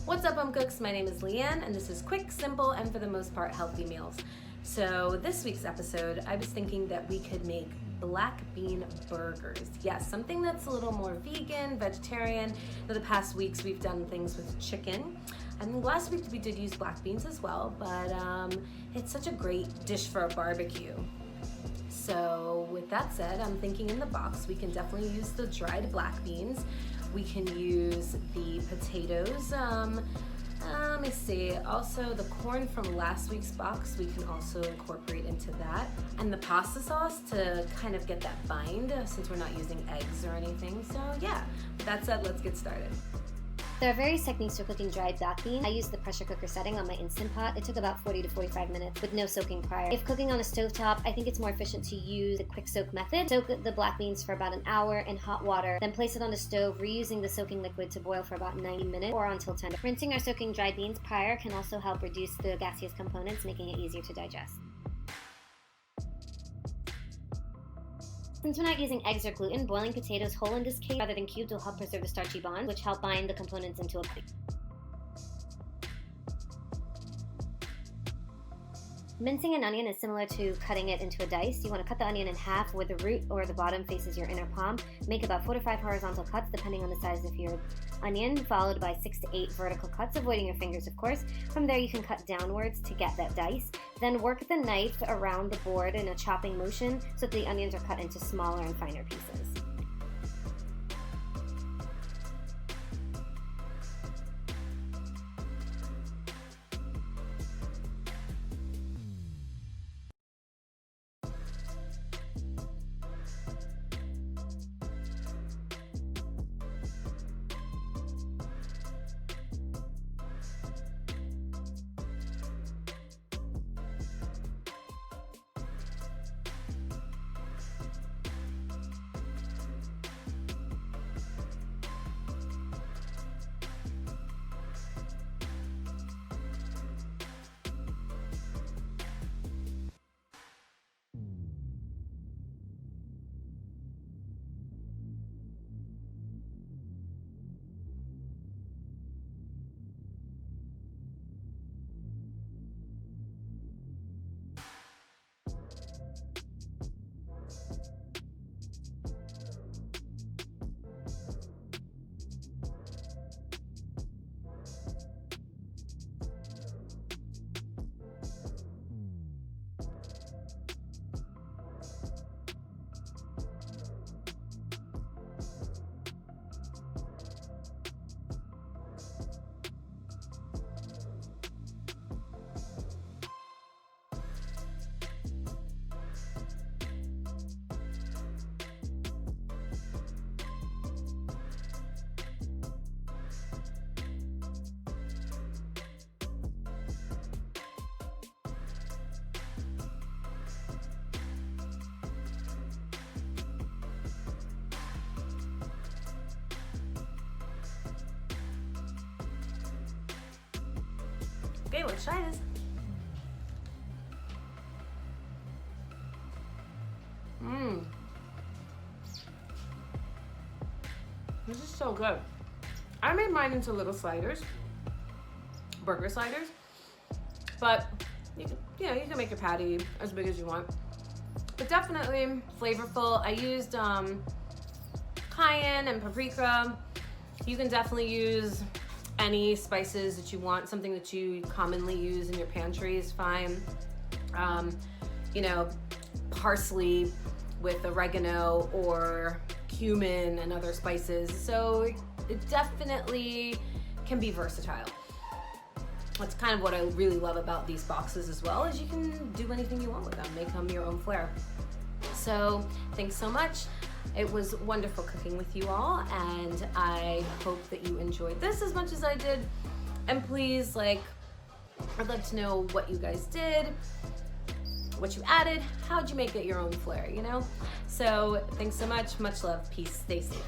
What's up, cooks? My name is Leanne, and this is quick, simple, and for the most part, healthy meals. So this week's episode, I was thinking that we could make black bean burgers. Yes, something that's a little more vegan, vegetarian. For the past weeks, we've done things with chicken. And last week we did use black beans as well, but it's such a great dish for a barbecue. So with that said, I'm thinking in the box, we can definitely use the dried black beans. We can use the potatoes. Let me see. Also, the corn from last week's box, we can also incorporate into that. And the pasta sauce to kind of get that bind, since we're not using eggs or anything. So yeah, with that said, let's get started. There are various techniques for cooking dried black beans. I used the pressure cooker setting on my Instant Pot. It took about 40 to 45 minutes with no soaking prior. If cooking on a stovetop, I think it's more efficient to use the quick soak method. Soak the black beans for about an hour in hot water, then place it on the stove, reusing the soaking liquid to boil for about 90 minutes or until tender. Rinsing or soaking dried beans prior can also help reduce the gaseous components, making it easier to digest. Since we're not using eggs or gluten, boiling potatoes whole in this case rather than cubed will help preserve the starchy bond, which help bind the components into a plate. Mincing an onion is similar to cutting it into a dice. You want to cut the onion in half where the root or the bottom faces your inner palm. Make about 4 to 5 horizontal cuts depending on the size of your onion, followed by 6 to 8 vertical cuts, avoiding your fingers of course. From there you can cut downwards to get that dice. Then work the knife around the board in a chopping motion so that the onions are cut into smaller and finer pieces. Okay, let's try this. This is so good. I made mine into little sliders, burger sliders, but you can make your patty as big as you want. But definitely flavorful. I used cayenne and paprika. You can definitely use any spices that you want. Something that you commonly use in your pantry is fine. Parsley with oregano or cumin and other spices. So it definitely can be versatile. That's kind of what I really love about these boxes as well, is you can do anything you want with them, make them your own flair. So thanks so much. It was wonderful cooking with you all, and I hope that you enjoyed this as much as I did. And please, I'd love to know what you guys did, what you added, how'd you make it your own flair, So thanks so much love, peace, stay safe.